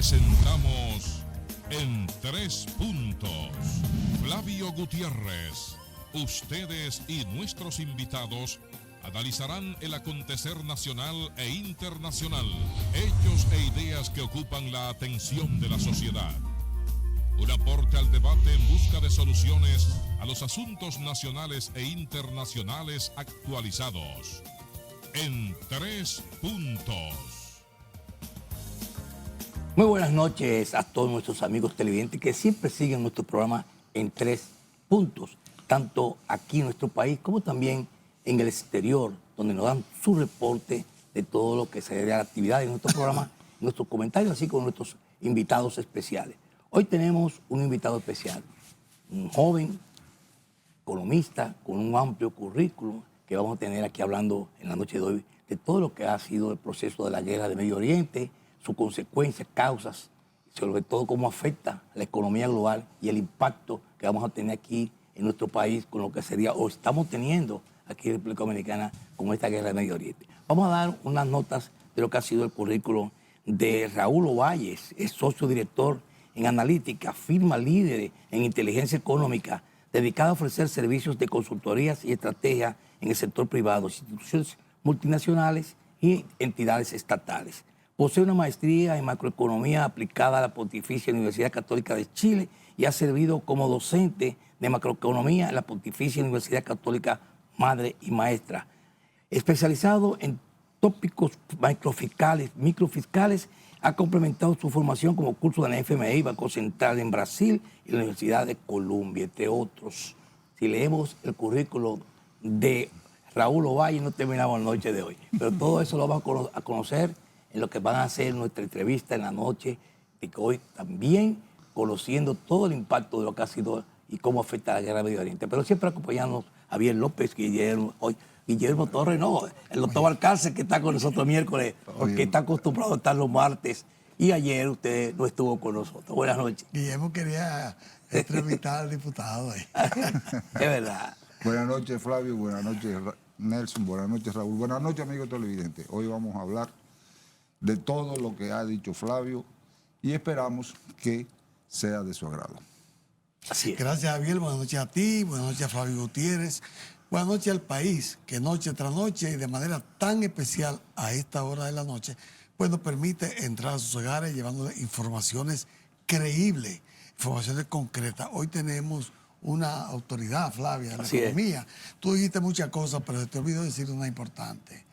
Presentamos En Tres Puntos. Flavio Gutiérrez. Ustedes y nuestros invitados analizarán el acontecer nacional e internacional, hechos e ideas que ocupan la atención de la sociedad. Un aporte al debate en busca de soluciones a los asuntos nacionales e internacionales actualizados. En Tres Puntos. Muy buenas noches a todos nuestros amigos televidentes que siempre siguen nuestro programa En Tres Puntos, tanto aquí en nuestro país como también en el exterior, donde nos dan su reporte de todo lo que se debe a la actividad de nuestro programa, nuestros comentarios, así como nuestros invitados especiales. Hoy tenemos un invitado especial, un joven economista con un amplio currículum que vamos a tener aquí hablando en la noche de hoy de todo lo que ha sido el proceso de la guerra de Medio Oriente, sus consecuencias, causas, y sobre todo cómo afecta a la economía global y el impacto que vamos a tener aquí en nuestro país con lo que sería o estamos teniendo aquí en República Dominicana con esta guerra de Medio Oriente. Vamos a dar unas notas de lo que ha sido el currículum de Raúl Ovalles, es socio director en analítica, firma líder en inteligencia económica, dedicada a ofrecer servicios de consultorías y estrategias en el sector privado, instituciones multinacionales y entidades estatales. Posee una maestría en macroeconomía aplicada a la Pontificia Universidad Católica de Chile y ha servido como docente de macroeconomía en la Pontificia Universidad Católica Madre y Maestra. Especializado en tópicos microfiscales, ha complementado su formación como curso de la FMI, Banco Central en Brasil y la Universidad de Columbia, entre otros. Si leemos el currículo de Raúl Ovalles, no terminamos la noche de hoy. Pero todo eso lo vamos a conocer en lo que van a hacer nuestra entrevista en la noche de hoy, también conociendo todo el impacto de lo que ha sido y cómo afecta a la guerra de Medio Oriente. Pero siempre acompañándonos Javier López, Guillermo Torres, no, el doctor Balcárcel, que está con nosotros miércoles, porque está acostumbrado a estar los martes. Y ayer usted no estuvo con nosotros. Buenas noches. Guillermo quería entrevistar al diputado. Es verdad. Buenas noches, Flavio. Buenas noches, Nelson. Buenas noches, Raúl. Buenas noches, amigos televidentes. Hoy vamos a hablar de todo lo que ha dicho Flavio y esperamos que sea de su agrado. Así es. Gracias, Javier. Buenas noches a ti. Buenas noches a Flavio Gutiérrez. Buenas noches al país, que noche tras noche y de manera tan especial a esta hora de la noche, pues nos permite entrar a sus hogares llevándoles informaciones creíbles, informaciones concretas. Hoy tenemos una autoridad, Flavia, de la economía. Tú dijiste muchas cosas, pero se te olvidó decir una importante.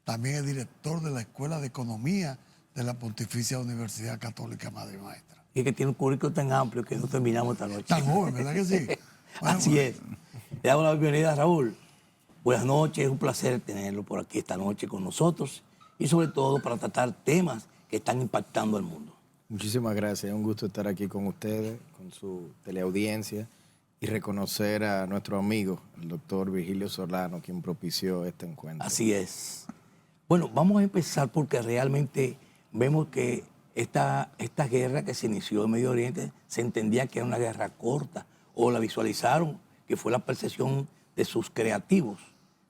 También es director de la Escuela de Economía de la Pontificia Universidad Católica Madre y Maestra. Y que tiene un currículo tan amplio que no terminamos esta noche. Tan joven, ¿verdad que sí? Bueno, así es. Le damos la bienvenida a Raúl. Buenas noches, es un placer tenerlo por aquí esta noche con nosotros y sobre todo para tratar temas que están impactando al mundo. Muchísimas gracias, es un gusto estar aquí con ustedes, con su teleaudiencia y reconocer a nuestro amigo, el doctor Virgilio Solano, quien propició este encuentro. Así es. Bueno, vamos a empezar porque realmente vemos que esta guerra que se inició en Medio Oriente se entendía que era una guerra corta o la visualizaron que fue la percepción de sus creativos.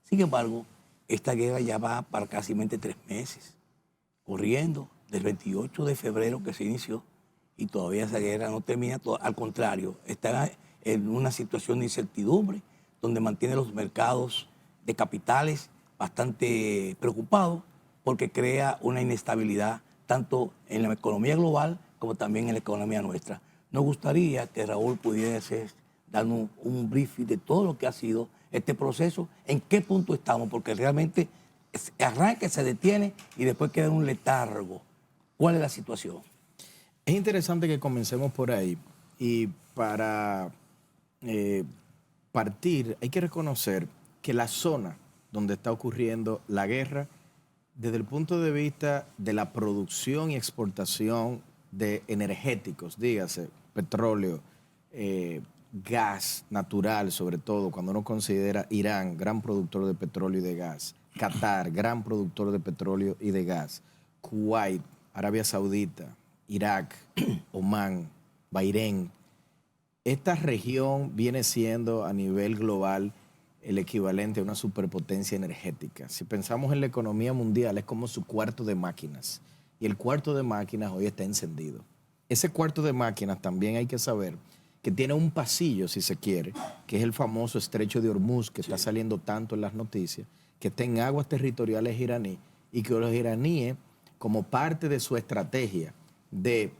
Sin embargo, esta guerra ya va para casi 3 meses, corriendo del 28 de febrero que se inició y todavía esa guerra no termina, al contrario, está en una situación de incertidumbre donde mantiene los mercados de capitales bastante preocupados porque crea una inestabilidad tanto en la economía global como también en la economía nuestra. Nos gustaría que Raúl pudiese darnos un briefing de todo lo que ha sido este proceso, en qué punto estamos, porque realmente arranca, se detiene y después queda un letargo. ¿Cuál es la situación? Es interesante que comencemos por ahí y para partir hay que reconocer que la zona donde está ocurriendo la guerra, desde el punto de vista de la producción y exportación de energéticos, dígase, petróleo, gas natural, sobre todo cuando uno considera Irán, gran productor de petróleo y de gas, Qatar, gran productor de petróleo y de gas, Kuwait, Arabia Saudita, Irak, Omán, Bahrein. Esta región viene siendo a nivel global el equivalente a una superpotencia energética. Si pensamos en la economía mundial, es como su cuarto de máquinas. y el cuarto de máquinas hoy está encendido. Ese cuarto de máquinas también hay que saber que tiene un pasillo, si se quiere, que es el famoso estrecho de Hormuz, que está saliendo tanto en las noticias, que está en aguas territoriales iraníes, y que los iraníes, como parte de su estrategia de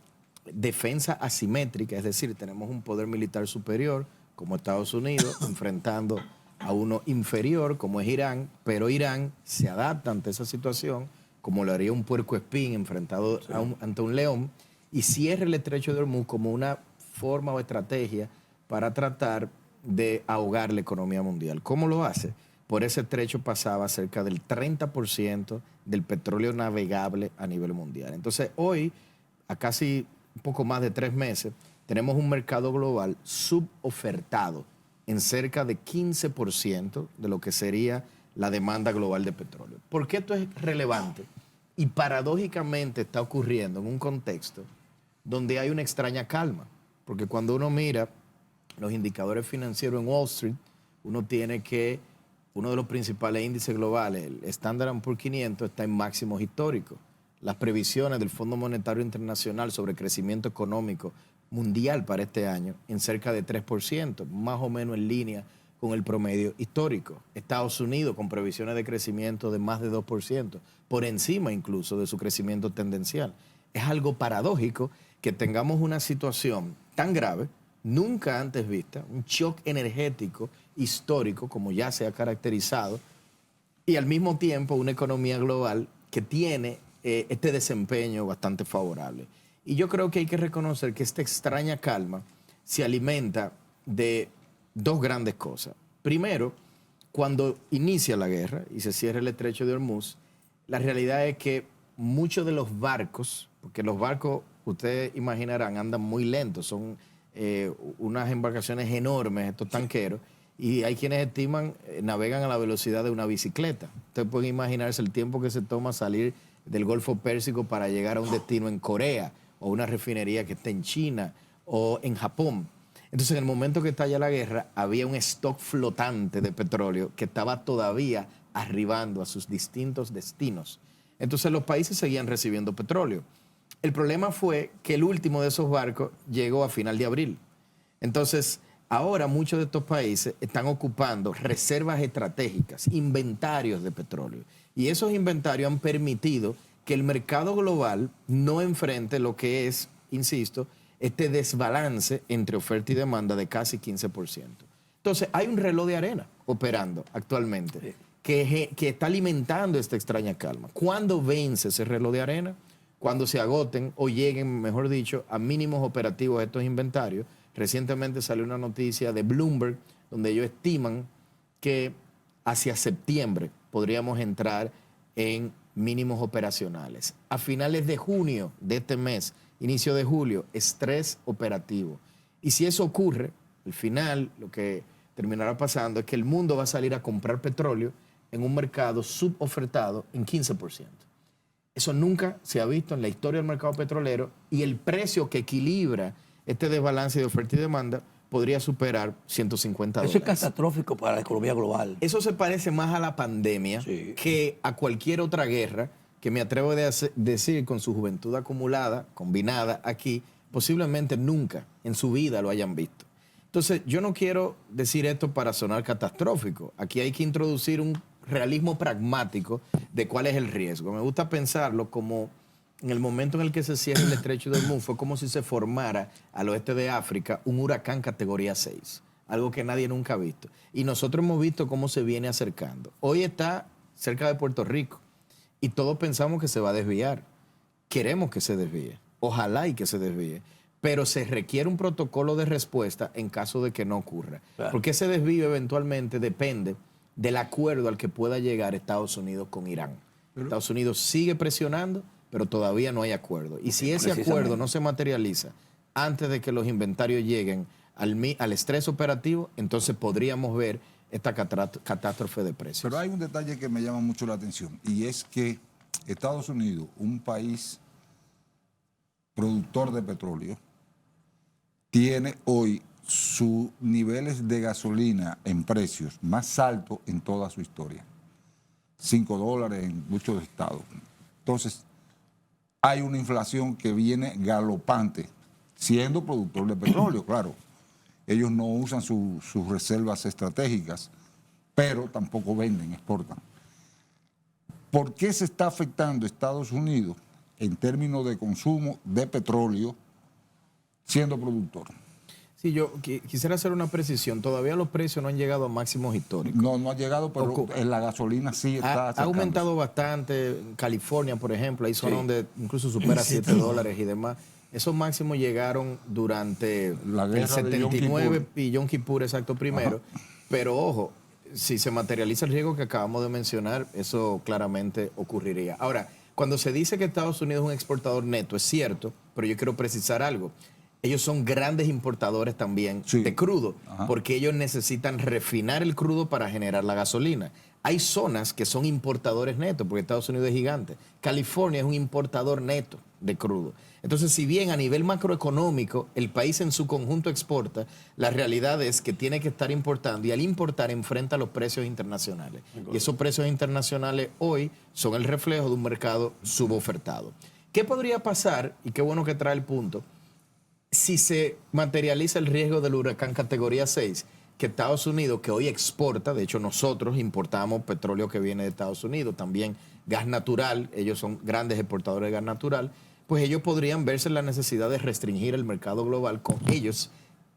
defensa asimétrica, es decir, tenemos un poder militar superior, como Estados Unidos, enfrentando a uno inferior, como es Irán, pero Irán se adapta ante esa situación, como lo haría un puercoespín enfrentado ante un león, y cierra el estrecho de Hormuz como una forma o estrategia para tratar de ahogar la economía mundial. ¿Cómo lo hace? Por ese estrecho pasaba cerca del 30% del petróleo navegable a nivel mundial. Entonces, hoy, a casi un poco más de 3 meses, tenemos un mercado global subofertado en cerca de 15% de lo que sería la demanda global de petróleo. ¿Por qué esto es relevante? Y paradójicamente está ocurriendo en un contexto donde hay una extraña calma. Porque cuando uno mira los indicadores financieros en Wall Street, uno tiene que uno de los principales índices globales, el Standard & Poor's 500, está en máximos históricos. Las previsiones del Fondo Monetario Internacional sobre crecimiento económico mundial para este año en cerca de 3%, más o menos en línea con el promedio histórico. Estados Unidos con previsiones de crecimiento de más de 2%, por encima incluso de su crecimiento tendencial. Es algo paradójico que tengamos una situación tan grave, nunca antes vista, un shock energético histórico, como ya se ha caracterizado, y al mismo tiempo una economía global que tiene este desempeño bastante favorable. Y yo creo que hay que reconocer que esta extraña calma se alimenta de 2 grandes cosas. Primero, cuando inicia la guerra y se cierra el estrecho de Hormuz, la realidad es que muchos de los barcos, porque los barcos, ustedes imaginarán, andan muy lentos, son unas embarcaciones enormes, estos tanqueros, y hay quienes estiman, navegan a la velocidad de una bicicleta. Ustedes pueden imaginarse el tiempo que se toma salir del Golfo Pérsico para llegar a un destino en Corea, o una refinería que esté en China, o en Japón. Entonces, en el momento que estalla la guerra, había un stock flotante de petróleo que estaba todavía arribando a sus distintos destinos. Entonces, los países seguían recibiendo petróleo. El problema fue que el último de esos barcos llegó a final de abril. Entonces, ahora muchos de estos países están ocupando reservas estratégicas, inventarios de petróleo. Y esos inventarios han permitido que el mercado global no enfrente lo que es, insisto, este desbalance entre oferta y demanda de casi 15%. Entonces, hay un reloj de arena operando actualmente que está alimentando esta extraña calma. ¿Cuándo vence ese reloj de arena? Cuando se agoten o lleguen, mejor dicho, a mínimos operativos de estos inventarios. Recientemente salió una noticia de Bloomberg donde ellos estiman que hacia septiembre podríamos entrar en mínimos operacionales. A finales de junio de este mes, inicio de julio, estrés operativo. Y si eso ocurre, al final lo que terminará pasando es que el mundo va a salir a comprar petróleo en un mercado subofertado en 15%. Eso nunca se ha visto en la historia del mercado petrolero, y el precio que equilibra este desbalance de oferta y demanda podría superar $150. Eso es catastrófico para la economía global. Eso se parece más a la pandemia que a cualquier otra guerra que me atrevo a decir, con su juventud acumulada, combinada aquí, posiblemente nunca en su vida lo hayan visto. Entonces, yo no quiero decir esto para sonar catastrófico. Aquí hay que introducir un realismo pragmático de cuál es el riesgo. Me gusta pensarlo como en el momento en el que se cierra el estrecho de Hormuz, fue como si se formara al oeste de África un huracán categoría 6, algo que nadie nunca ha visto. Y nosotros hemos visto cómo se viene acercando. Hoy está cerca de Puerto Rico y todos pensamos que se va a desviar. Queremos que se desvíe, ojalá y que se desvíe, pero se requiere un protocolo de respuesta en caso de que no ocurra. Claro. Porque ese desvío eventualmente depende del acuerdo al que pueda llegar Estados Unidos con Irán. Estados Unidos sigue presionando, pero todavía no hay acuerdo. Y si ese acuerdo no se materializa antes de que los inventarios lleguen al estrés operativo, entonces podríamos ver esta catástrofe de precios. Pero hay un detalle que me llama mucho la atención, y es que Estados Unidos, un país productor de petróleo, tiene hoy sus niveles de gasolina en precios más altos en toda su historia. $5 en muchos estados. Entonces, hay una inflación que viene galopante, siendo productor de petróleo, claro. Ellos no usan sus reservas estratégicas, pero tampoco venden, exportan. ¿Por qué se está afectando Estados Unidos en términos de consumo de petróleo siendo productor? Sí, yo quisiera hacer una precisión. Todavía los precios no han llegado a máximos históricos. No ha llegado, pero en la gasolina sí está Ha aumentado bastante. En California, por ejemplo, hay zonas donde incluso supera $7 y demás. Esos máximos llegaron durante La guerra el 79 de Yom Kippur. y Yom Kippur, exacto, primero. Ajá. Pero ojo, si se materializa el riesgo que acabamos de mencionar, eso claramente ocurriría. Ahora, cuando se dice que Estados Unidos es un exportador neto, es cierto, pero yo quiero precisar algo. Ellos son grandes importadores también de crudo, porque ellos necesitan refinar el crudo para generar la gasolina. Hay zonas que son importadores netos, porque Estados Unidos es gigante. California es un importador neto de crudo. Entonces, si bien a nivel macroeconómico el país en su conjunto exporta, la realidad es que tiene que estar importando y al importar enfrenta los precios internacionales. Y esos precios internacionales hoy son el reflejo de un mercado subofertado. ¿Qué podría pasar? Y qué bueno que trae el punto. Si se materializa el riesgo del huracán categoría 6, que Estados Unidos, que hoy exporta, de hecho nosotros importamos petróleo que viene de Estados Unidos, también gas natural, ellos son grandes exportadores de gas natural, pues ellos podrían verse en la necesidad de restringir el mercado global con ellos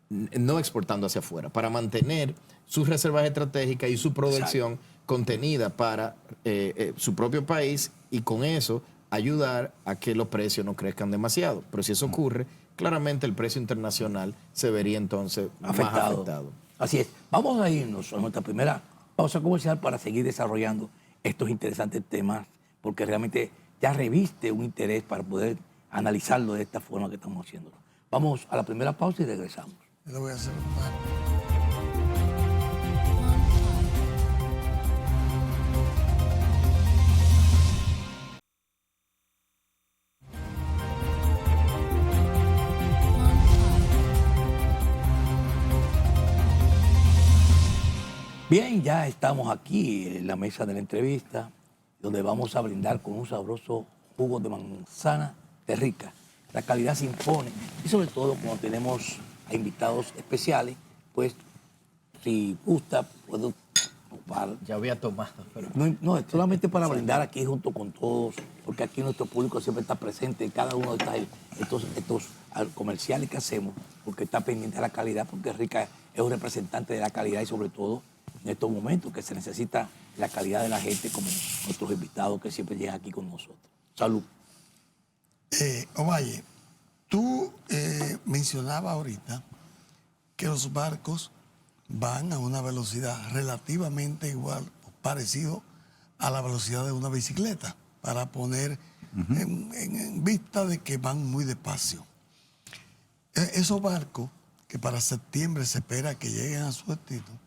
no exportando hacia afuera, para mantener sus reservas estratégicas y su producción contenida para su propio país y con eso ayudar a que los precios no crezcan demasiado. Pero si eso ocurre, claramente el precio internacional se vería entonces más afectado. Así es. Vamos a irnos a nuestra primera pausa comercial para seguir desarrollando estos interesantes temas, porque realmente ya reviste un interés para poder analizarlo de esta forma que estamos haciéndolo. Vamos a la primera pausa y regresamos. Yo lo voy a hacer. Bien, ya estamos aquí en la mesa de la entrevista, donde vamos a brindar con un sabroso jugo de manzana de rica. La calidad se impone y sobre todo cuando tenemos a invitados especiales, pues si gusta puedo tomar. Ya había tomado, pero... No, es solamente para brindar aquí junto con todos, porque aquí nuestro público siempre está presente en cada uno de estos comerciales que hacemos, porque está pendiente de la calidad, porque Rica es un representante de la calidad y sobre todo en estos momentos que se necesita la calidad de la gente como nuestros invitados que siempre llegan aquí con nosotros. Salud. Ovalle, tú mencionabas ahorita que los barcos van a una velocidad relativamente igual o parecido a la velocidad de una bicicleta, para poner en vista de que van muy despacio. Esos barcos que para septiembre se espera que lleguen a su destino,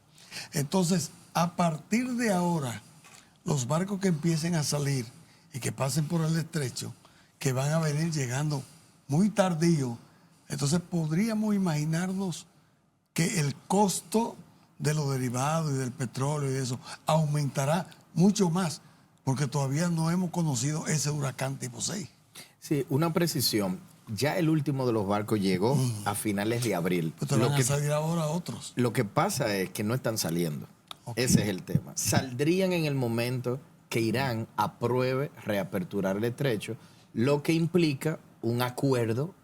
entonces a partir de ahora los barcos que empiecen a salir y que pasen por el estrecho, que van a venir llegando muy tardío, entonces podríamos imaginarnos que el costo de los derivados y del petróleo y de eso aumentará mucho más, porque todavía no hemos conocido ese huracán tipo 6. Sí, una precisión. Ya el último de los barcos llegó a finales de abril. Pues te van a salir ahora otros. Lo que pasa es que no están saliendo. Okay. Ese es el tema. Saldrían en el momento que Irán apruebe reaperturar el estrecho, lo que implica un acuerdo,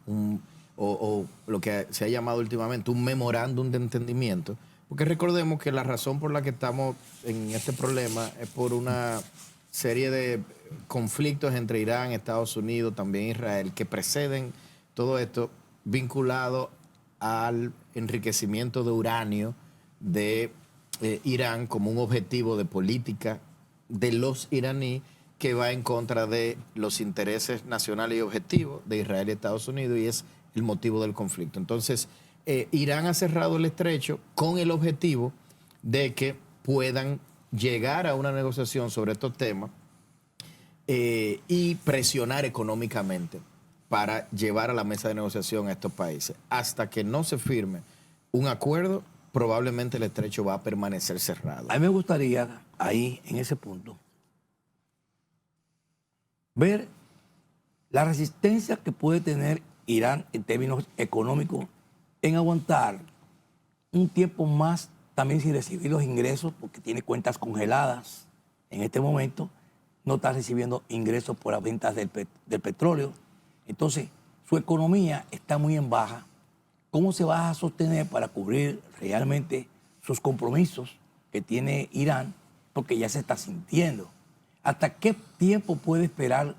o lo que se ha llamado últimamente un memorándum de entendimiento, porque recordemos que la razón por la que estamos en este problema es por una serie de conflictos entre Irán, Estados Unidos, también Israel, que preceden todo esto vinculado al enriquecimiento de uranio de Irán como un objetivo de política de los iraníes que va en contra de los intereses nacionales y objetivos de Israel y Estados Unidos, y es el motivo del conflicto. Entonces, Irán ha cerrado el estrecho con el objetivo de que puedan llegar a una negociación sobre estos temas y presionar económicamente para llevar a la mesa de negociación a estos países. Hasta que no se firme un acuerdo, probablemente el estrecho va a permanecer cerrado. A mí me gustaría, ahí, en ese punto, ver La resistencia que puede tener Irán en términos económicos en aguantar un tiempo más también sin recibir los ingresos, porque tiene cuentas congeladas en este momento, no está recibiendo ingresos por las ventas del petróleo. Entonces, su economía está muy en baja. ¿Cómo se va a sostener para cubrir realmente sus compromisos que tiene Irán? Porque ya se está sintiendo. ¿Hasta qué tiempo puede esperar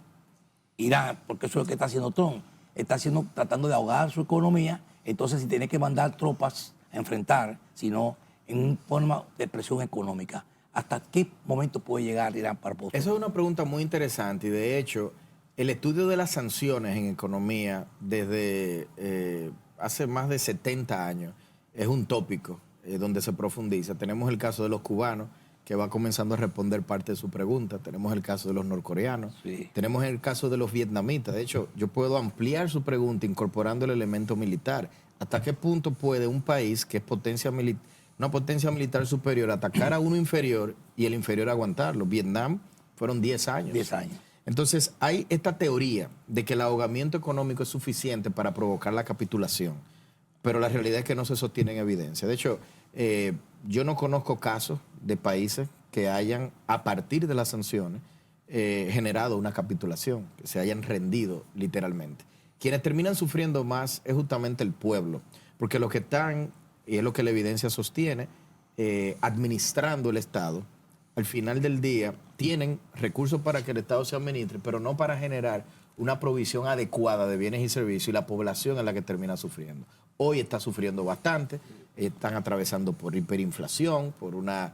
Irán? Porque eso es lo que está haciendo Trump. Está tratando de ahogar su economía. Entonces, si tiene que mandar tropas a enfrentar, sino en una forma de presión económica, ¿hasta qué momento puede llegar Irán para poder? Esa es una pregunta muy interesante y de hecho el estudio de las sanciones en economía desde hace más de 70 años es un tópico donde se profundiza. Tenemos el caso de los cubanos, que va comenzando a responder parte de su pregunta. Tenemos el caso de los norcoreanos. Sí. Tenemos el caso de los vietnamitas. De hecho, yo puedo ampliar su pregunta incorporando el elemento militar. ¿Hasta qué punto puede un país que es una potencia militar superior atacar a uno inferior y el inferior aguantarlo? Vietnam fueron 10 años. 10 años. Entonces, hay esta teoría de que el ahogamiento económico es suficiente para provocar la capitulación, pero la realidad es que no se sostiene en evidencia. De hecho, yo no conozco casos de países que hayan, a partir de las sanciones, generado una capitulación, que se hayan rendido literalmente. Quienes terminan sufriendo más es justamente el pueblo, porque los que están, y es lo que la evidencia sostiene, administrando el Estado, al final del día tienen recursos para que el Estado se administre, pero no para generar una provisión adecuada de bienes y servicios, y la población es la que termina sufriendo. Hoy está sufriendo bastante, están atravesando por hiperinflación, por una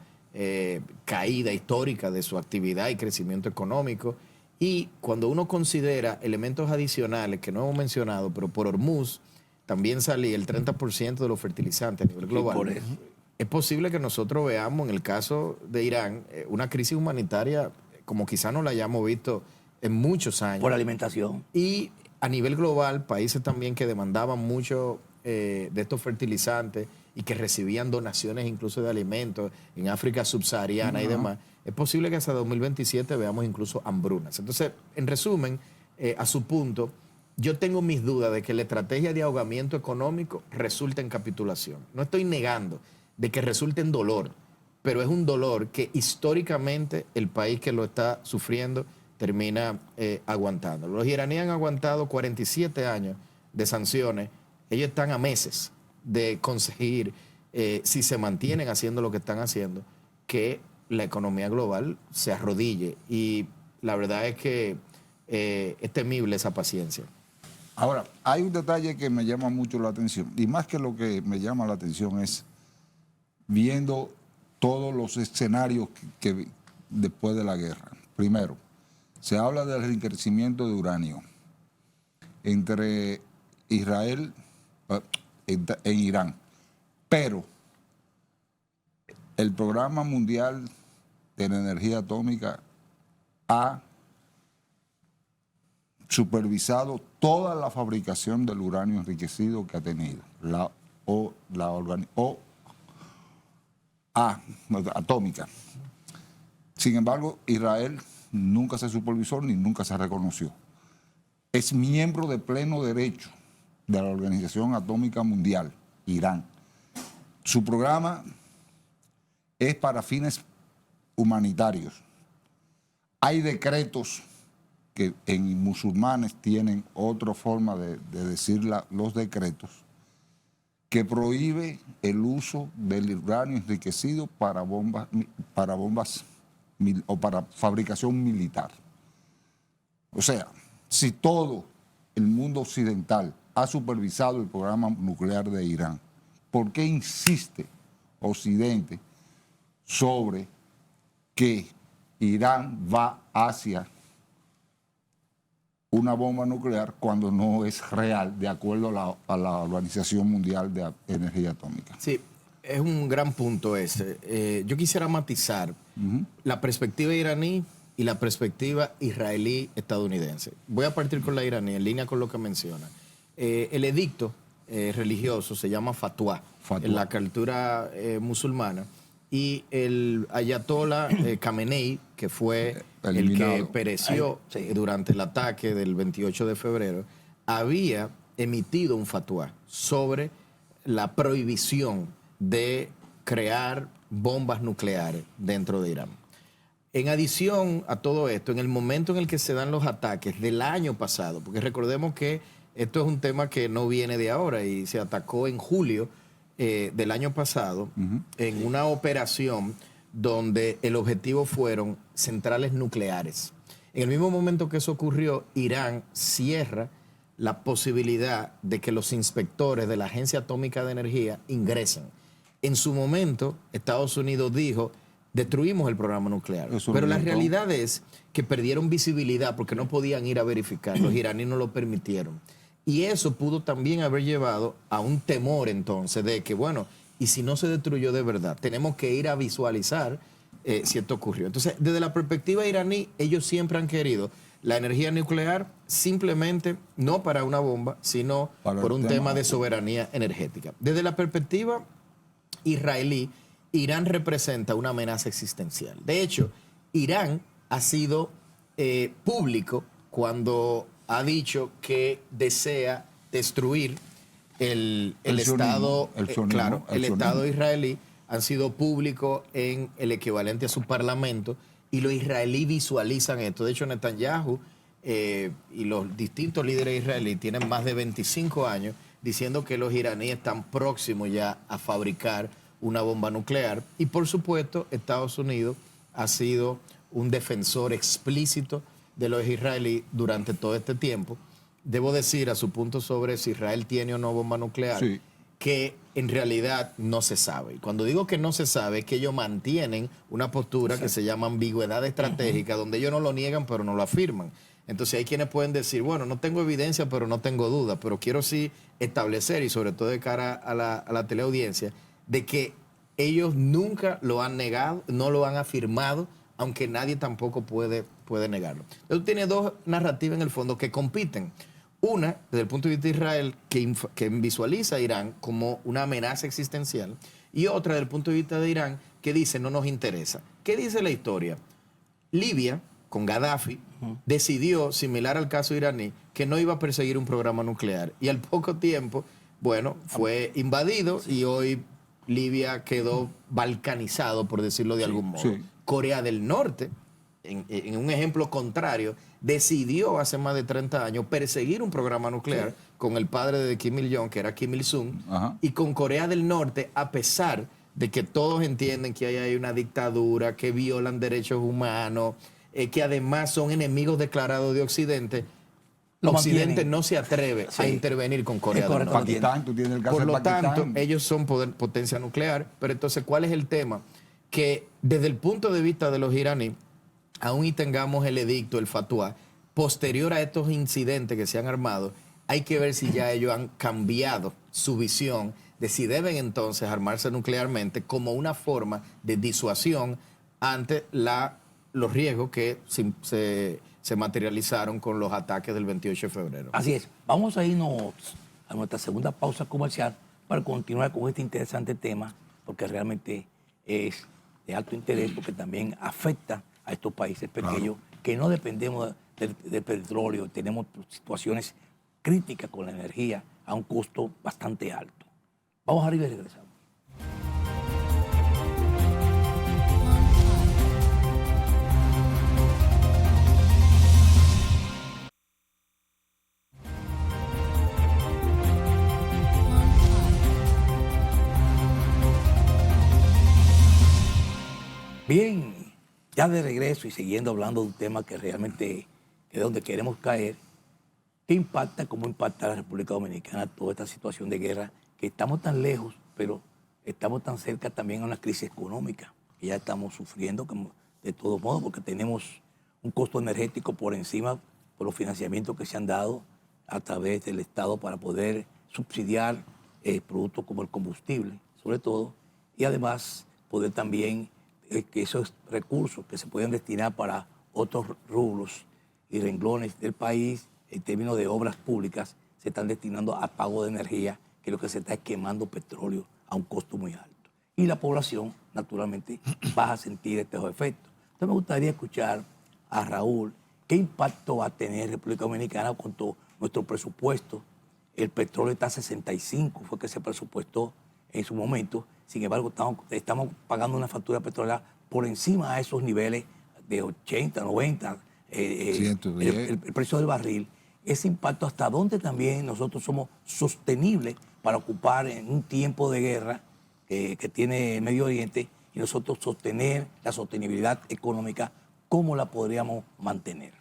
caída histórica de su actividad y crecimiento económico. Y cuando uno considera elementos adicionales que no hemos mencionado, pero por Hormuz también salía el 30% de los fertilizantes a nivel global. Por eso. Es posible que nosotros veamos en el caso de Irán una crisis humanitaria como quizá no la hayamos visto en muchos años. Por alimentación. Y a nivel global, países también que demandaban mucho de estos fertilizantes y que recibían donaciones incluso de alimentos en África subsahariana y demás, es posible que hasta 2027 veamos incluso hambrunas. Entonces, en resumen, a su punto, yo tengo mis dudas de que la estrategia de ahogamiento económico resulte en capitulación. No estoy negando de que resulte en dolor, pero es un dolor que históricamente el país que lo está sufriendo termina aguantando. Los iraníes han aguantado 47 años de sanciones. Ellos están a meses de conseguir, si se mantienen haciendo lo que están haciendo, que la economía global se arrodille. Y la verdad es que es temible esa paciencia. Ahora, hay un detalle que me llama mucho la atención, y más que lo que me llama la atención es viendo todos los escenarios que después de la guerra. Primero, se habla del enriquecimiento de uranio entre Israel e Irán, pero el Programa Mundial de la Energía Atómica ha supervisado toda la fabricación del uranio enriquecido que ha tenido atómica. Sin embargo, Israel nunca se supervisó ni nunca se reconoció. Es miembro de pleno derecho de la Organización Atómica Mundial, Irán. Su programa es para fines humanitarios. Hay decretos que en musulmanes tienen otra forma de decir los decretos, que prohíbe el uso del uranio enriquecido para bombas o para fabricación militar. O sea, si todo el mundo occidental ha supervisado el programa nuclear de Irán, ¿por qué insiste Occidente sobre que Irán va hacia una bomba nuclear cuando no es real, de acuerdo a la Organización Mundial de Energía Atómica? Sí, es un gran punto ese. Yo quisiera matizar la perspectiva iraní y la perspectiva israelí-estadounidense. Voy a partir con la iraní, en línea con lo que menciona. El edicto religioso se llama fatwa en la cultura musulmana, y el ayatollah Khamenei, que fue el que Eliminado. pereció durante el ataque del 28 de febrero, había emitido un fatwa sobre la prohibición de crear bombas nucleares dentro de Irán. En adición a todo esto, en el momento en el que se dan los ataques del año pasado, porque recordemos que esto es un tema que no viene de ahora y se atacó en julio del año pasado en una operación donde el objetivo fueron centrales nucleares. En el mismo momento que eso ocurrió, Irán cierra la posibilidad de que los inspectores de la Agencia Atómica de Energía ingresen. En su momento, Estados Unidos dijo, destruimos el programa nuclear. Pero la realidad es que perdieron visibilidad porque no podían ir a verificar. Los iraníes no lo permitieron. Y eso pudo también haber llevado a un temor entonces de que, bueno, y si no se destruyó de verdad, tenemos que ir a visualizar si esto ocurrió. Entonces, desde la perspectiva iraní, ellos siempre han querido la energía nuclear simplemente no para una bomba, sino por un tema de soberanía energética. Desde la perspectiva israelí, Irán representa una amenaza existencial. De hecho, Irán ha sido público cuando ha dicho que desea destruir el Estado, el Estado israelí. Han sido públicos en el equivalente a su parlamento y los israelíes visualizan esto. De hecho, Netanyahu y los distintos líderes israelíes tienen más de 25 años diciendo que los iraníes están próximos ya a fabricar una bomba nuclear. Y por supuesto, Estados Unidos ha sido un defensor explícito de los israelíes durante todo este tiempo. Debo decir, a su punto sobre si Israel tiene o no bomba nuclear, que en realidad no se sabe. Y cuando digo que no se sabe, es que ellos mantienen una postura que se llama ambigüedad estratégica, donde ellos no lo niegan, pero no lo afirman. Entonces hay quienes pueden decir, bueno, no tengo evidencia, pero no tengo duda, pero quiero sí establecer, y sobre todo de cara a la teleaudiencia, de que ellos nunca lo han negado, no lo han afirmado, aunque nadie tampoco puede negarlo. Entonces tiene dos narrativas en el fondo que compiten. Una, desde el punto de vista de Israel, que visualiza a Irán como una amenaza existencial, y otra, desde el punto de vista de Irán, que dice no nos interesa. ¿Qué dice la historia? Libia, con Gaddafi, decidió, similar al caso iraní, que no iba a perseguir un programa nuclear. Y al poco tiempo, bueno, fue invadido y hoy Libia quedó balcanizado, por decirlo de algún modo. Corea del Norte, en un ejemplo contrario, decidió hace más de 30 años perseguir un programa nuclear con el padre de Kim Il-jong, que era Kim Il-sung, y con Corea del Norte, a pesar de que todos entienden que hay una dictadura, que violan derechos humanos, que además son enemigos declarados de Occidente, Occidente no se atreve a intervenir con Corea del Norte. Pakistán, tú tienes el caso Por de lo Pakistán. tanto, ellos son potencia nuclear, pero entonces, ¿cuál es el tema? Que desde el punto de vista de los iraníes, aún y tengamos el edicto, el fatwa, posterior a estos incidentes que se han armado, hay que ver si ya ellos han cambiado su visión de si deben entonces armarse nuclearmente como una forma de disuasión ante los riesgos que se materializaron con los ataques del 28 de febrero. Así es. Vamos a irnos a nuestra segunda pausa comercial para continuar con este interesante tema, porque realmente es de alto interés, porque también afecta a estos países pequeños que no dependemos de petróleo, tenemos situaciones críticas con la energía a un costo bastante alto. Vamos arriba y regresamos. Bien, ya de regreso y siguiendo hablando de un tema que realmente es donde queremos caer, ¿qué impacta, cómo impacta a la República Dominicana toda esta situación de guerra? Que estamos tan lejos, pero estamos tan cerca también a una crisis económica que ya estamos sufriendo de todos modos, porque tenemos un costo energético por encima por los financiamientos que se han dado a través del Estado para poder subsidiar productos como el combustible, sobre todo, y además poder también que esos recursos que se pueden destinar para otros rubros y renglones del país en términos de obras públicas se están destinando a pago de energía, que lo que se está es quemando petróleo a un costo muy alto. y la población, naturalmente, va a sentir estos efectos. Entonces me gustaría escuchar a Raúl qué impacto va a tener República Dominicana con todo nuestro presupuesto. El petróleo está a 65, fue que se presupuestó en su momento. Sin embargo, estamos pagando una factura petrolera por encima de esos niveles de 80, 90, 110. el precio del barril. Ese impacto, hasta dónde también nosotros somos sostenibles para ocupar en un tiempo de guerra que tiene el Medio Oriente, y nosotros sostener la sostenibilidad económica, ¿cómo la podríamos mantener?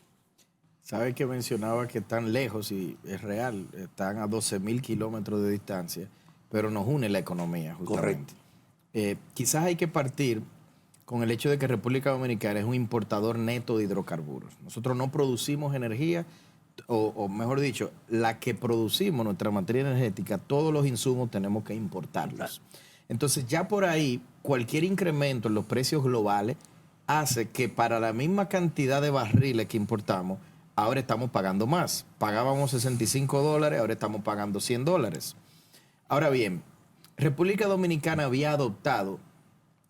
Sabe que mencionaba que están lejos y es real, están a 12.000 kilómetros de distancia, pero nos une la economía, justamente. Quizás hay que partir con el hecho de que República Dominicana es un importador neto de hidrocarburos. Nosotros no producimos energía, o mejor dicho, la que producimos, nuestra materia energética, todos los insumos tenemos que importarlos. Entonces ya por ahí, cualquier incremento en los precios globales hace que para la misma cantidad de barriles que importamos, ahora estamos pagando más. Pagábamos $65, ahora estamos pagando $100. Ahora bien, República Dominicana había adoptado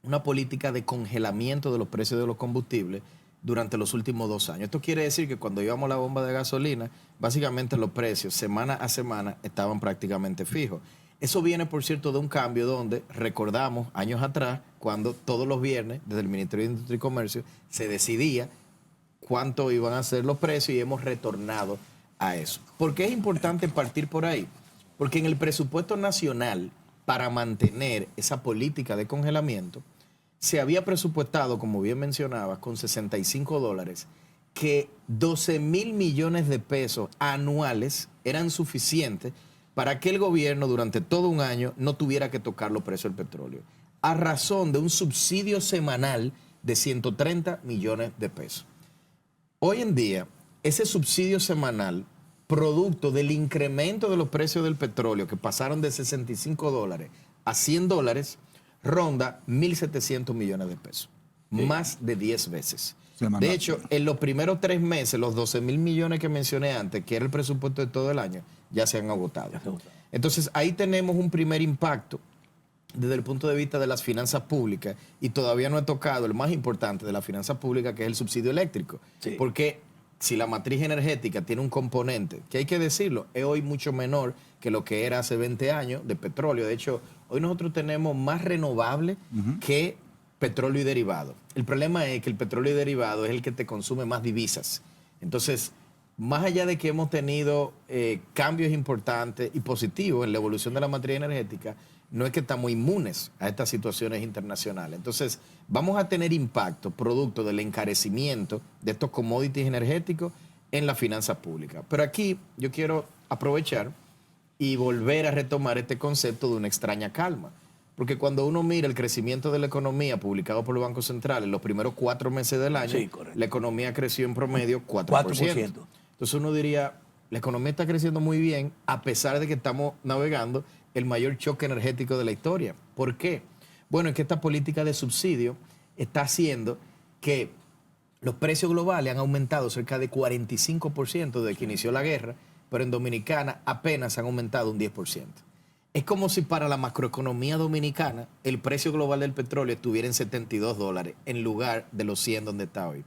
una política de congelamiento de los precios de los combustibles durante los últimos 2 años. Esto quiere decir que cuando íbamos a la bomba de gasolina, básicamente los precios semana a semana estaban prácticamente fijos. Eso viene, por cierto, de un cambio donde recordamos años atrás, cuando todos los viernes, desde el Ministerio de Industria y Comercio, se decidía cuánto iban a ser los precios, y hemos retornado a eso. ¿Por qué es importante partir por ahí? Porque en el presupuesto nacional, para mantener esa política de congelamiento, se había presupuestado, como bien mencionabas, con $65, que 12.000 millones de pesos anuales eran suficientes para que el gobierno durante todo un año no tuviera que tocar los precios del petróleo, a razón de un subsidio semanal de 130 millones de pesos. Hoy en día, ese subsidio semanal, producto del incremento de los precios del petróleo, que pasaron de $65 a $100, ronda 1.700 millones de pesos, más de 10 veces. Semanal. De hecho, en los primeros 3 meses, los 12.000 millones que mencioné antes, que era el presupuesto de todo el año, ya se han agotado. Entonces, ahí tenemos un primer impacto desde el punto de vista de las finanzas públicas, y todavía no he tocado el más importante de las finanzas públicas, que es el subsidio eléctrico. Sí. Porque si la matriz energética tiene un componente, que hay que decirlo, es hoy mucho menor que lo que era hace 20 años de petróleo. De hecho, hoy nosotros tenemos más renovable que petróleo y derivado. El problema es que el petróleo y derivado es el que te consume más divisas. Entonces, más allá de que hemos tenido cambios importantes y positivos en la evolución de la materia energética, no es que estamos inmunes a estas situaciones internacionales. Entonces, vamos a tener impacto producto del encarecimiento de estos commodities energéticos en la finanza pública. Pero aquí yo quiero aprovechar y volver a retomar este concepto de una extraña calma. Porque cuando uno mira el crecimiento de la economía publicado por el Banco Central en los primeros 4 meses del año, Sí, correcto. la economía creció en promedio 4%. 4%. Entonces uno diría, la economía está creciendo muy bien a pesar de que estamos navegando el mayor choque energético de la historia. ¿Por qué? Bueno, es que esta política de subsidio está haciendo que los precios globales han aumentado cerca de 45% desde que inició la guerra, pero en Dominicana apenas han aumentado un 10%. Es como si para la macroeconomía dominicana el precio global del petróleo estuviera en $72 en lugar de los 100 donde está hoy.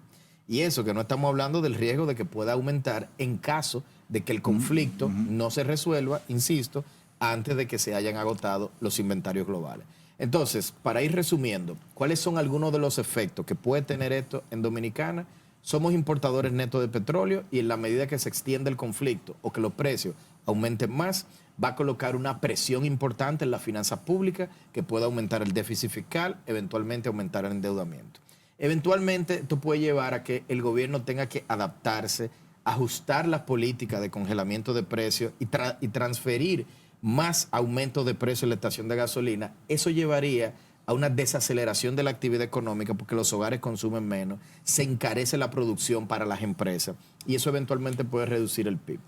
Y eso que no estamos hablando del riesgo de que pueda aumentar en caso de que el conflicto no se resuelva, insisto, antes de que se hayan agotado los inventarios globales. Entonces, para ir resumiendo, ¿cuáles son algunos de los efectos que puede tener esto en Dominicana? Somos importadores netos de petróleo, y en la medida que se extiende el conflicto o que los precios aumenten más, va a colocar una presión importante en las finanzas públicas que puede aumentar el déficit fiscal, eventualmente aumentar el endeudamiento. Eventualmente esto puede llevar a que el gobierno tenga que adaptarse, ajustar las políticas de congelamiento de precios y transferir más aumentos de precio en la estación de gasolina. Eso llevaría a una desaceleración de la actividad económica porque los hogares consumen menos, se encarece la producción para las empresas y eso eventualmente puede reducir el PIB.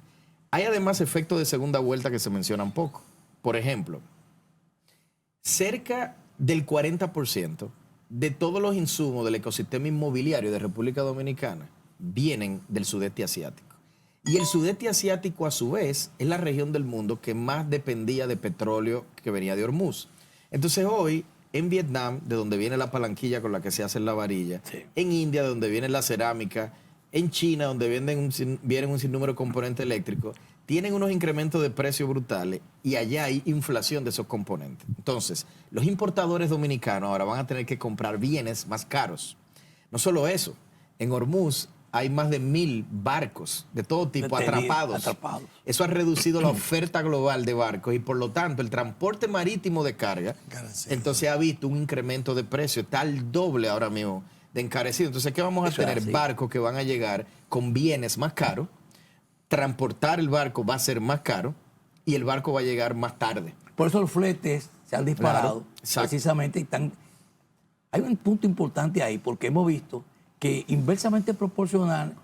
Hay además efectos de segunda vuelta que se mencionan poco. Por ejemplo, cerca del 40% de todos los insumos del ecosistema inmobiliario de República Dominicana vienen del sudeste asiático. Y el sudeste asiático, a su vez, es la región del mundo que más dependía de petróleo que venía de Hormuz. Entonces hoy, en Vietnam, de donde viene la palanquilla con la que se hace la varilla, Sí. en India, de donde viene la cerámica, en China, donde vienen un sinnúmero de componentes eléctricos, tienen unos incrementos de precios brutales y allá hay inflación de esos componentes. Entonces, los importadores dominicanos ahora van a tener que comprar bienes más caros. No solo eso, en Hormuz hay más de 1.000 barcos de todo tipo atrapados. Eso ha reducido la oferta global de barcos y por lo tanto el transporte marítimo de carga, entonces ha visto un incremento de precio, está al doble ahora mismo de encarecido. Entonces, ¿qué vamos a tener? Barcos que van a llegar con bienes más caros, transportar el barco va a ser más caro y el barco va a llegar más tarde. Por eso los fletes se han disparado, precisamente. Hay un punto importante ahí, porque hemos visto que inversamente proporcional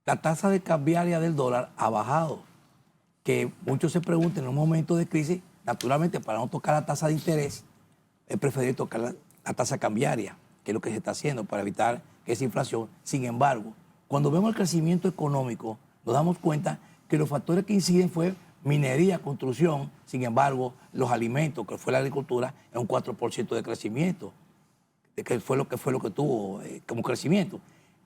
la tasa de cambiaria del dólar ha bajado. Que muchos se preguntan en un momento de crisis, naturalmente para no tocar la tasa de interés, es preferible tocar la tasa cambiaria, que es lo que se está haciendo para evitar esa inflación. Sin embargo, cuando vemos el crecimiento económico, nos damos cuenta que los factores que inciden fue minería, construcción. Sin embargo, los alimentos, que fue la agricultura, es un 4% de crecimiento, que fue lo que tuvo como crecimiento.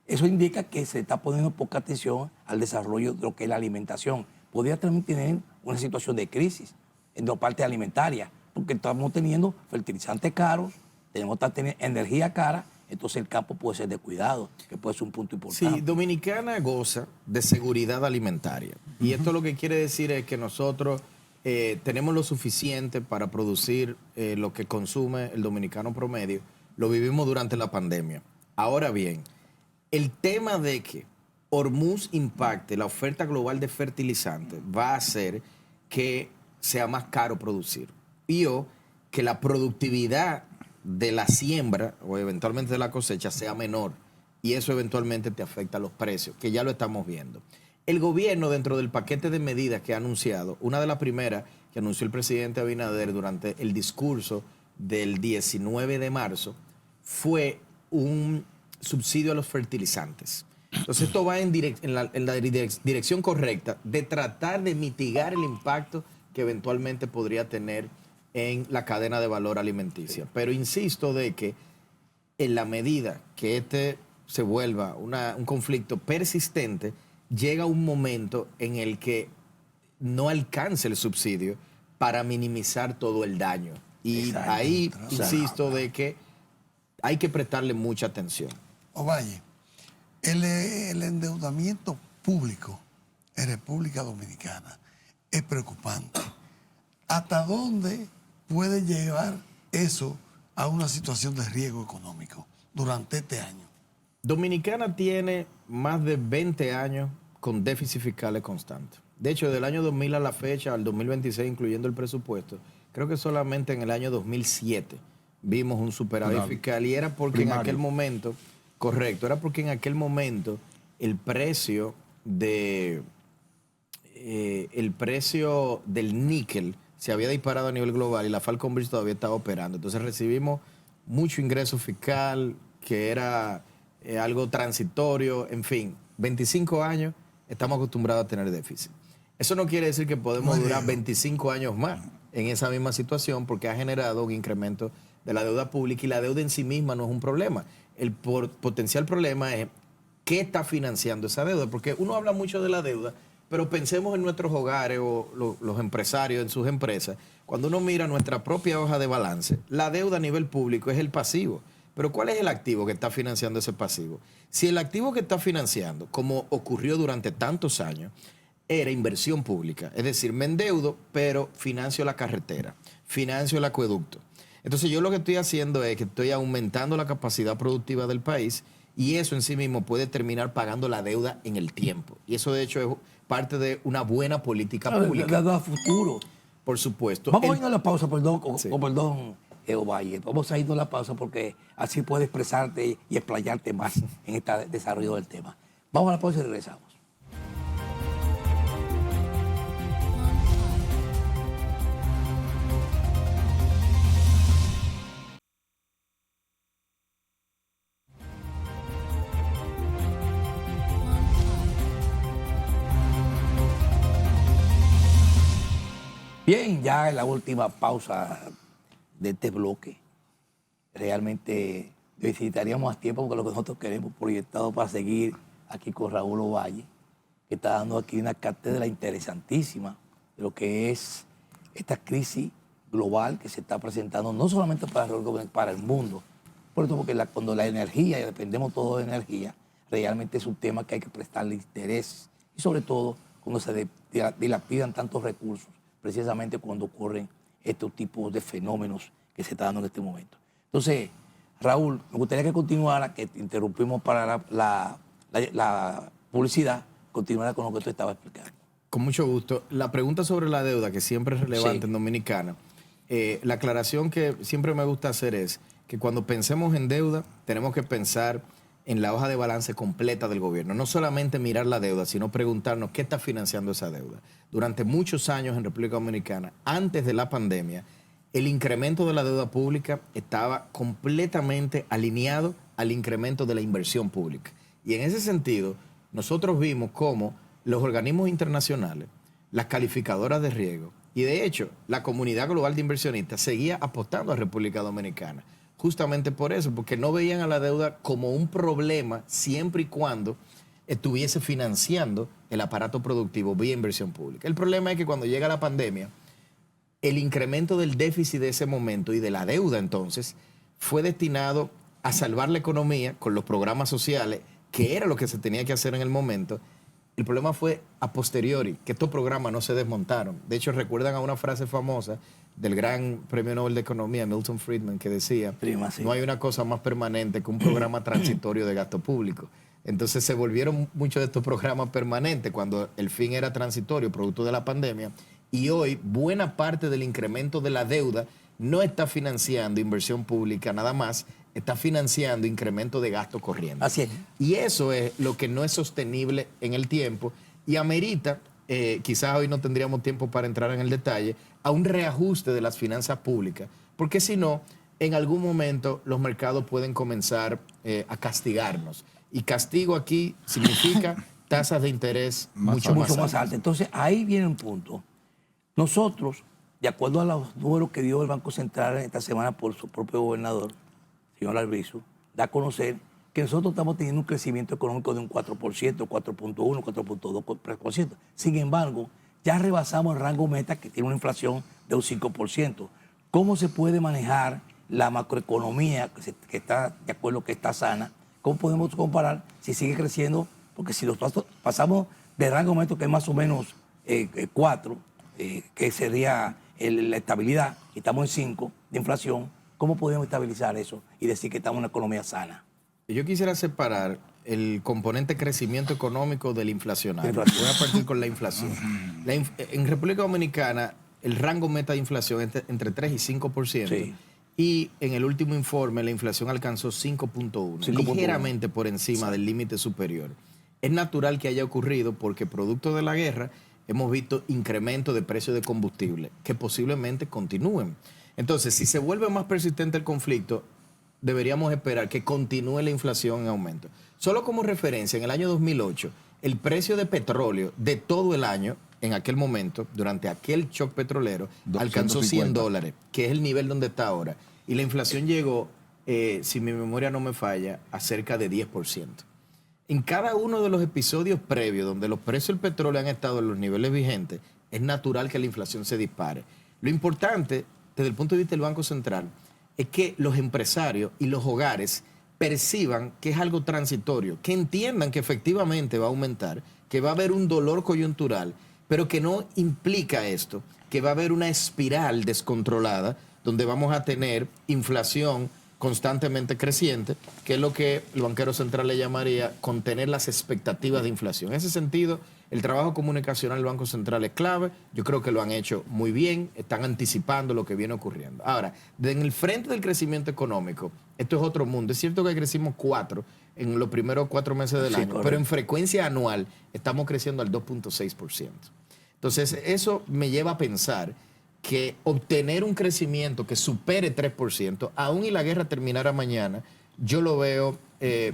Eso indica que se está poniendo poca atención al desarrollo de lo que es la alimentación. Podría también tener una situación de crisis en la parte alimentaria, porque estamos teniendo fertilizantes caros, tenemos que tener energía cara, entonces el campo puede ser descuidado, que puede ser un punto importante. Sí, Dominicana goza de seguridad alimentaria. Y esto lo que quiere decir es que nosotros tenemos lo suficiente para producir lo que consume el dominicano promedio. Lo vivimos durante la pandemia. Ahora bien, el tema de que Hormuz impacte la oferta global de fertilizantes va a hacer que sea más caro producir. Y que la productividad de la siembra o eventualmente de la cosecha sea menor y eso eventualmente te afecta a los precios, que ya lo estamos viendo. El gobierno, dentro del paquete de medidas que ha anunciado, una de las primeras que anunció el presidente Abinader durante el discurso del 19 de marzo fue un subsidio a los fertilizantes. Entonces esto va en la dirección correcta de tratar de mitigar el impacto que eventualmente podría tener en la cadena de valor alimenticia. Pero insisto de que en la medida que este se vuelva un conflicto persistente, llega un momento en el que no alcance el subsidio para minimizar todo el daño. Y ahí insisto de que hay que prestarle mucha atención. Ovalle, el endeudamiento público en República Dominicana es preocupante. ¿Hasta dónde puede llevar eso a una situación de riesgo económico durante este año? Dominicana tiene más de 20 años con déficit fiscales constantes. De hecho, del año 2000 a la fecha, al 2026, incluyendo el presupuesto, creo que solamente en el año 2007 vimos un superávit fiscal y era porque en aquel momento, correcto, era porque en aquel momento el precio del níquel se había disparado a nivel global y la Falcon Bridge todavía estaba operando. Entonces recibimos mucho ingreso fiscal, que era algo transitorio, en fin, 25 años estamos acostumbrados a tener déficit. Eso no quiere decir que podemos durar 25 años más en esa misma situación porque ha generado un incremento de la deuda pública y la deuda en sí misma no es un problema. El potencial problema es qué está financiando esa deuda, porque uno habla mucho de la deuda, pero pensemos en nuestros hogares o los empresarios en sus empresas. Cuando uno mira nuestra propia hoja de balance, la deuda a nivel público es el pasivo. Pero ¿cuál es el activo que está financiando ese pasivo? Si el activo que está financiando, como ocurrió durante tantos años, era inversión pública, es decir, me endeudo, pero financio la carretera, financio el acueducto. Entonces yo lo que estoy haciendo es que estoy aumentando la capacidad productiva del país y eso en sí mismo puede terminar pagando la deuda en el tiempo. Y eso de hecho es parte de una buena política pública. La deuda a futuro. Por supuesto. Vamos a irnos a la pausa, perdón, Ovalle. Vamos a irnos a la pausa porque así puedes expresarte y explayarte más en este desarrollo del tema. Vamos a la pausa y regresamos. Bien, ya en la última pausa de este bloque. Realmente necesitaríamos más tiempo porque lo que nosotros queremos proyectado para seguir aquí con Raúl Ovalle, que está dando aquí una cátedra interesantísima de lo que es esta crisis global que se está presentando, no solamente para el mundo, por eso porque cuando la energía, y dependemos todos de energía, realmente es un tema que hay que prestarle interés, y sobre todo cuando se dilapidan tantos recursos, precisamente cuando ocurren estos tipos de fenómenos que se están dando en este momento. Entonces, Raúl, me gustaría que continuara, que te interrumpimos para la publicidad, continuara con lo que tú estabas explicando. Con mucho gusto. La pregunta sobre la deuda, que siempre es relevante en Dominicana, la aclaración que siempre me gusta hacer es que cuando pensemos en deuda, tenemos que pensar en la hoja de balance completa del gobierno. No solamente mirar la deuda, sino preguntarnos qué está financiando esa deuda. Durante muchos años en República Dominicana, antes de la pandemia, el incremento de la deuda pública estaba completamente alineado al incremento de la inversión pública. Y en ese sentido, nosotros vimos cómo los organismos internacionales, las calificadoras de riesgo y de hecho la comunidad global de inversionistas seguía apostando a República Dominicana. Justamente por eso, porque no veían a la deuda como un problema siempre y cuando estuviese financiando el aparato productivo vía inversión pública. El problema es que cuando llega la pandemia, el incremento del déficit de ese momento y de la deuda entonces fue destinado a salvar la economía con los programas sociales, que era lo que se tenía que hacer en el momento. El problema fue a posteriori, que estos programas no se desmontaron. De hecho, recuerdan a una frase famosa del gran premio Nobel de Economía, Milton Friedman, que decía, no hay una cosa más permanente que un programa transitorio de gasto público. Entonces se volvieron muchos de estos programas permanentes cuando el fin era transitorio, producto de la pandemia, y hoy buena parte del incremento de la deuda no está financiando inversión pública nada más, está financiando incremento de gasto corriente. Así es. Y eso es lo que no es sostenible en el tiempo y amerita, quizás hoy no tendríamos tiempo para entrar en el detalle, a un reajuste de las finanzas públicas, porque si no, en algún momento los mercados pueden comenzar a castigarnos. Y castigo aquí significa tasas de interés mucho más altas. Entonces, ahí viene un punto. Nosotros, de acuerdo a los números que dio el Banco Central esta semana por su propio gobernador, señor Albizu, da a conocer que nosotros estamos teniendo un crecimiento económico de un 4%, 4.1, 4.2%. Sin embargo, ya rebasamos el rango meta que tiene una inflación de un 5%. ¿Cómo se puede manejar la macroeconomía que está de acuerdo que está sana? ¿Cómo podemos comparar si sigue creciendo? Porque si nosotros pasamos del rango meta que es más o menos 4, que sería la estabilidad, y estamos en 5 de inflación, ¿cómo podemos estabilizar eso y decir que estamos en una economía sana? Yo quisiera separar el componente crecimiento económico del inflacionario. Voy a partir con la inflación. En República Dominicana, el rango meta de inflación es entre 3 y 5%. Sí. Y en el último informe, la inflación alcanzó 5.1, ligeramente por encima del límite superior. Es natural que haya ocurrido porque producto de la guerra hemos visto incremento de precios de combustible que posiblemente continúen. Entonces, si se vuelve más persistente el conflicto, deberíamos esperar que continúe la inflación en aumento. Solo como referencia, en el año 2008, el precio de petróleo de todo el año, en aquel momento, durante aquel shock petrolero, alcanzó $100, que es el nivel donde está ahora. Y la inflación llegó, si mi memoria no me falla, a cerca de 10%. En cada uno de los episodios previos donde los precios del petróleo han estado en los niveles vigentes, es natural que la inflación se dispare. Lo importante, desde el punto de vista del Banco Central, es que los empresarios y los hogares perciban que es algo transitorio, que entiendan que efectivamente va a aumentar, que va a haber un dolor coyuntural, pero que no implica esto, que va a haber una espiral descontrolada donde vamos a tener inflación constantemente creciente, que es lo que el banquero central le llamaría contener las expectativas de inflación. En ese sentido, el trabajo comunicacional del Banco Central es clave. Yo creo que lo han hecho muy bien, están anticipando lo que viene ocurriendo. Ahora, en el frente del crecimiento económico, esto es otro mundo. Es cierto que crecimos 4 en los primeros 4 meses del año, correcto, pero en frecuencia anual estamos creciendo al 2.6%. Entonces, eso me lleva a pensar que obtener un crecimiento que supere 3%, aún y la guerra terminara mañana, yo lo veo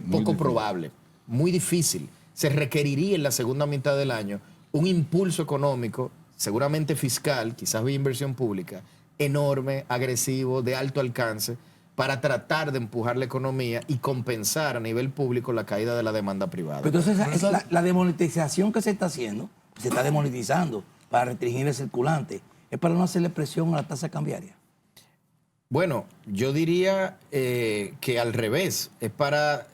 poco probable, muy difícil. Se requeriría en la segunda mitad del año un impulso económico, seguramente fiscal, quizás vía inversión pública, enorme, agresivo, de alto alcance, para tratar de empujar la economía y compensar a nivel público la caída de la demanda privada. Pero entonces la demonetización que se está haciendo, se está demonetizando para restringir el circulante, es para no hacerle presión a la tasa cambiaria. Bueno, yo diría que al revés, es para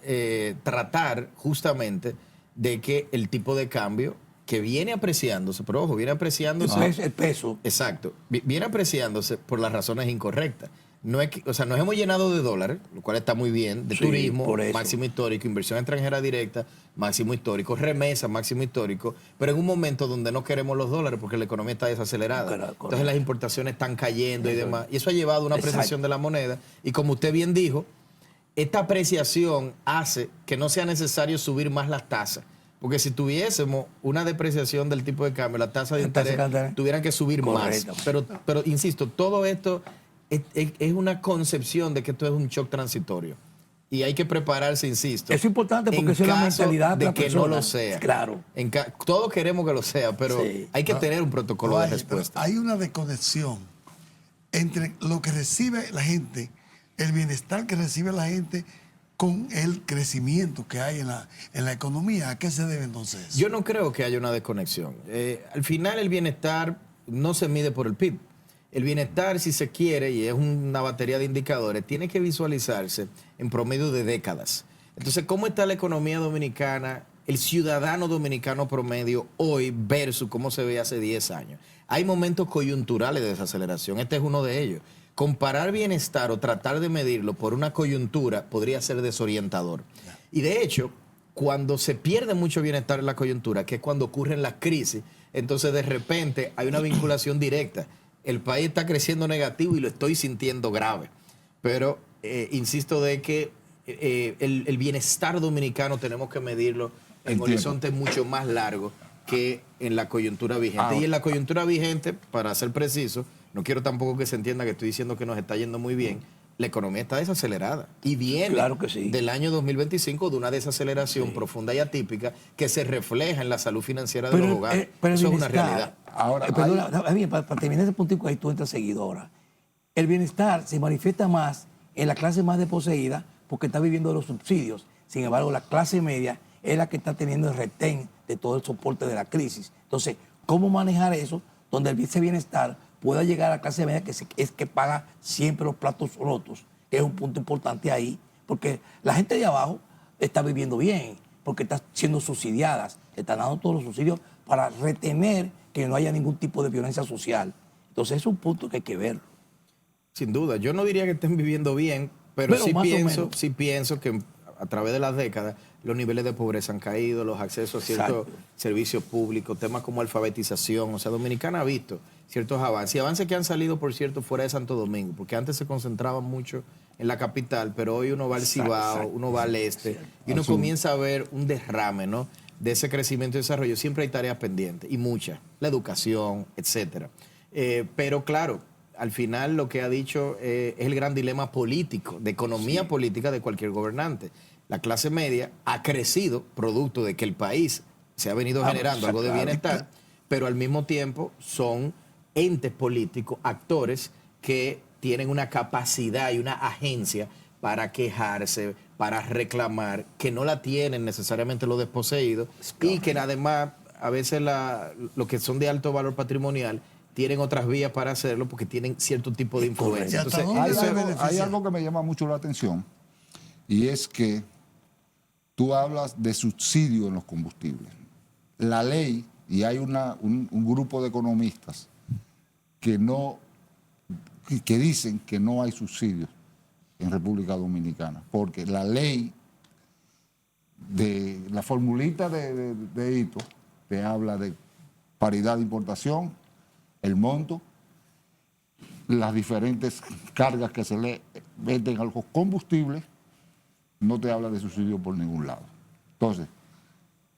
tratar justamente de que el tipo de cambio que viene apreciándose, pero ojo, viene apreciándose. El peso. Exacto, viene apreciándose por las razones incorrectas. No es que, o sea, nos hemos llenado de dólares, lo cual está muy bien, de Sí, turismo, por eso. máximo histórico, inversión extranjera directa, máximo histórico, remesa, máximo histórico, pero en un momento donde no queremos los dólares porque la economía está desacelerada. Correcto. Entonces las importaciones están cayendo y demás. Y eso ha llevado a una apreciación de la moneda. Y como usted bien dijo, esta apreciación hace que no sea necesario subir más las tasas. Porque si tuviésemos una depreciación del tipo de cambio, las tasas de La tasa interés de interés. tuvieran que subir Correcto. más. Pero insisto, todo esto es una concepción de que esto es un shock transitorio. Y hay que prepararse, insisto. Eso es importante porque en eso es la caso mentalidad de la que persona. no lo sea. Claro. Todos queremos que lo sea, pero Sí. hay que tener un protocolo de Oye, respuesta. pero hay una desconexión entre lo que recibe la gente, el bienestar que recibe la gente, con el crecimiento que hay en la economía. ¿A qué se debe entonces? Yo no creo que haya una desconexión. Al final el bienestar no se mide por el PIB. El bienestar, si se quiere, y es una batería de indicadores, tiene que visualizarse en promedio de décadas. Entonces, ¿cómo está la economía dominicana, el ciudadano dominicano promedio hoy versus cómo se ve hace 10 años? Hay momentos coyunturales de desaceleración. Este es uno de ellos. Comparar bienestar o tratar de medirlo por una coyuntura podría ser desorientador. Y de hecho, cuando se pierde mucho bienestar en la coyuntura, que es cuando ocurren las crisis, entonces de repente hay una vinculación directa. El país está creciendo negativo y lo estoy sintiendo grave. Pero insisto de que el bienestar dominicano tenemos que medirlo en Entiendo. horizontes mucho más largos que en la coyuntura vigente. Ahora. Y en la coyuntura vigente, para ser preciso, no quiero tampoco que se entienda que estoy diciendo que nos está yendo muy bien. La economía está desacelerada y viene Claro que sí. del año 2025 de una desaceleración profunda y atípica que se refleja en la salud financiera de los hogares. pero el Eso es una bienestar- realidad. Ahora, perdona, para terminar ese puntico ahí tú entras seguido ahora. El bienestar se manifiesta más en la clase más desposeída porque está viviendo de los subsidios. Sin embargo, la clase media es la que está teniendo el retén de todo el soporte de la crisis. Entonces, ¿cómo manejar eso donde ese bienestar pueda llegar a la clase media es que paga siempre los platos rotos? Que es un punto importante ahí, porque la gente de abajo está viviendo bien, porque está siendo subsidiadas, le están dando todos los subsidios para retener que no haya ningún tipo de violencia social. Entonces es un punto que hay que ver. Sin duda, yo no diría que estén viviendo bien, pero Pero más o menos. sí pienso que a través de las décadas los niveles de pobreza han caído, los accesos a ciertos Exacto. servicios públicos, temas como alfabetización. O sea, Dominicana ha visto ciertos avances, y avances que han salido, por cierto, fuera de Santo Domingo, porque antes se concentraban mucho en la capital, pero hoy uno va al Cibao, Exacto. uno va al este, y uno comienza a ver un derrame, ¿no?, de ese crecimiento y desarrollo. Siempre hay tareas pendientes, y muchas, la educación, etcétera. Pero claro, al final lo que ha dicho es el gran dilema político, de economía política de cualquier gobernante. La clase media ha crecido producto de que el país se ha venido generando algo de claro. bienestar, pero al mismo tiempo son entes políticos, actores que tienen una capacidad y una agencia para quejarse, para reclamar, que no la tienen necesariamente los desposeídos, y que además a veces los que son de alto valor patrimonial tienen otras vías para hacerlo porque tienen cierto tipo de influencia. ¿Y hasta Entonces, dónde eso se es- beneficia? hay algo que me llama mucho la atención y es que tú hablas de subsidio en los combustibles. La ley, y hay un grupo de economistas que dicen que no hay subsidios en República Dominicana, porque la ley de la formulita de Hito te habla de paridad de importación, el monto, las diferentes cargas que se le meten a los combustibles, no te habla de subsidio por ningún lado. Entonces,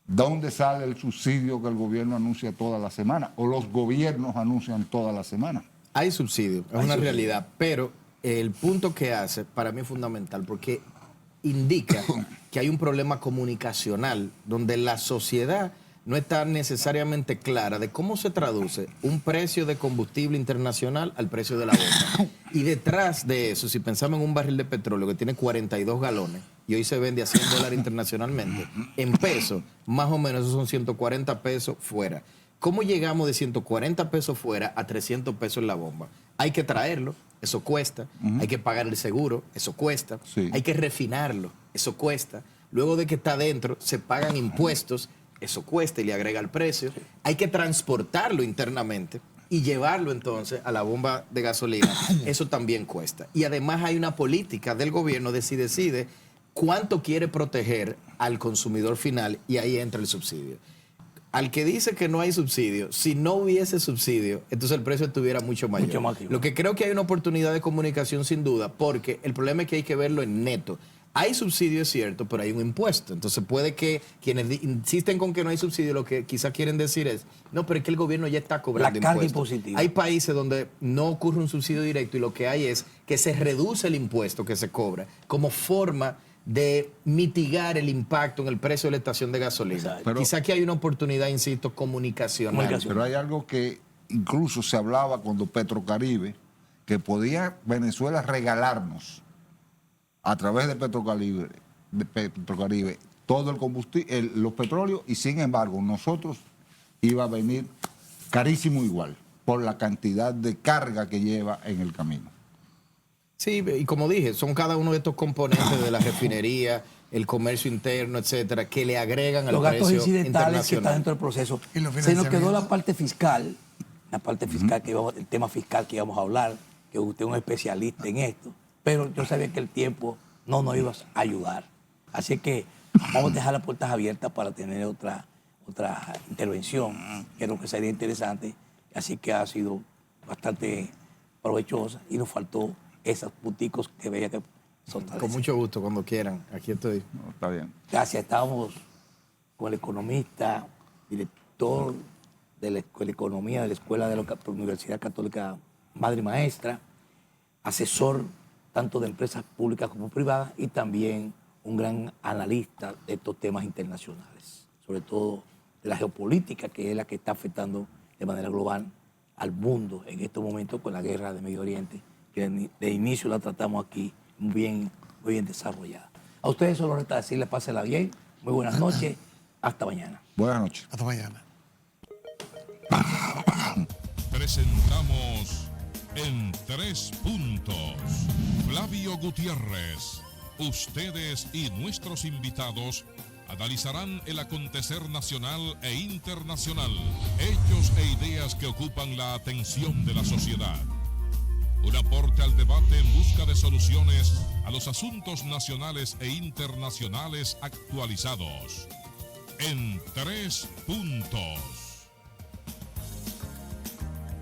¿dónde sale el subsidio que el gobierno anuncia toda la semana? O los gobiernos anuncian toda la semana. Hay subsidio, es una realidad, pero el punto que hace para mí es fundamental porque indica que hay un problema comunicacional donde la sociedad no está necesariamente clara de cómo se traduce un precio de combustible internacional al precio de la bomba. Y detrás de eso, si pensamos en un barril de petróleo que tiene 42 galones y hoy se vende a $100 internacionalmente, en pesos, más o menos esos son 140 pesos fuera. ¿Cómo llegamos de 140 pesos fuera a 300 pesos en la bomba? Hay que traerlo, eso cuesta. Hay que pagar el seguro, eso cuesta. Sí. Hay que refinarlo, eso cuesta. Luego de que está dentro, se pagan impuestos, eso cuesta y le agrega el precio. Hay que transportarlo internamente y llevarlo entonces a la bomba de gasolina. Eso también cuesta. Y además hay una política del gobierno de si decide cuánto quiere proteger al consumidor final y ahí entra el subsidio. Al que dice que no hay subsidio, si no hubiese subsidio, entonces el precio estuviera mucho mayor. Mucho más. Lo que creo que hay una oportunidad de comunicación sin duda, porque el problema es que hay que verlo en neto. Hay subsidio, es cierto, pero hay un impuesto. Entonces puede que quienes insisten con que no hay subsidio, lo que quizás quieren decir es, no, pero es que el gobierno ya está cobrando la carga impuestos. impositiva. Hay países donde no ocurre un subsidio directo y lo que hay es que se reduce el impuesto que se cobra como forma de mitigar el impacto en el precio de la estación de gasolina. Pero- Quizá aquí hay una oportunidad, insisto, comunicacional. Pero hay algo que incluso se hablaba cuando Petrocaribe, que podía Venezuela regalarnos a través de Petrocaribe todo el combustible, los petróleos, y sin embargo nosotros iba a venir carísimo igual por la cantidad de carga que lleva en el camino. Sí, y como dije, son cada uno de estos componentes de la refinería, el comercio interno, etcétera, que le agregan al Los gastos precio incidentales que están internacional. dentro del proceso. Y los Se nos quedó financiamientos. la parte fiscal, el tema fiscal que íbamos a hablar, que usted es un especialista en esto, pero yo sabía que el tiempo no nos iba a ayudar. Así que vamos a dejar las puertas abiertas para tener otra intervención, que creo que sería interesante. Así que ha sido bastante provechosa y nos faltó esos punticos que veía que son Con mucho gusto, cuando quieran. Aquí estoy. No, está bien. Gracias, estábamos con el economista, director de la Escuela de Economía de la Escuela de la Universidad Católica Madre y Maestra, asesor tanto de empresas públicas como privadas y también un gran analista de estos temas internacionales, sobre todo de la geopolítica, que es la que está afectando de manera global al mundo en estos momentos con la guerra de Medio Oriente, que de inicio la tratamos aquí muy bien desarrollada. A ustedes solo resta decirles pásela bien, muy buenas noches, hasta mañana. Buenas noches. Hasta mañana. Presentamos En 3 Puntos. Flavio Gutiérrez. Ustedes y nuestros invitados analizarán el acontecer nacional e internacional, hechos e ideas que ocupan la atención de la sociedad. Un aporte al debate en busca de soluciones a los asuntos nacionales e internacionales actualizados. En 3 Puntos.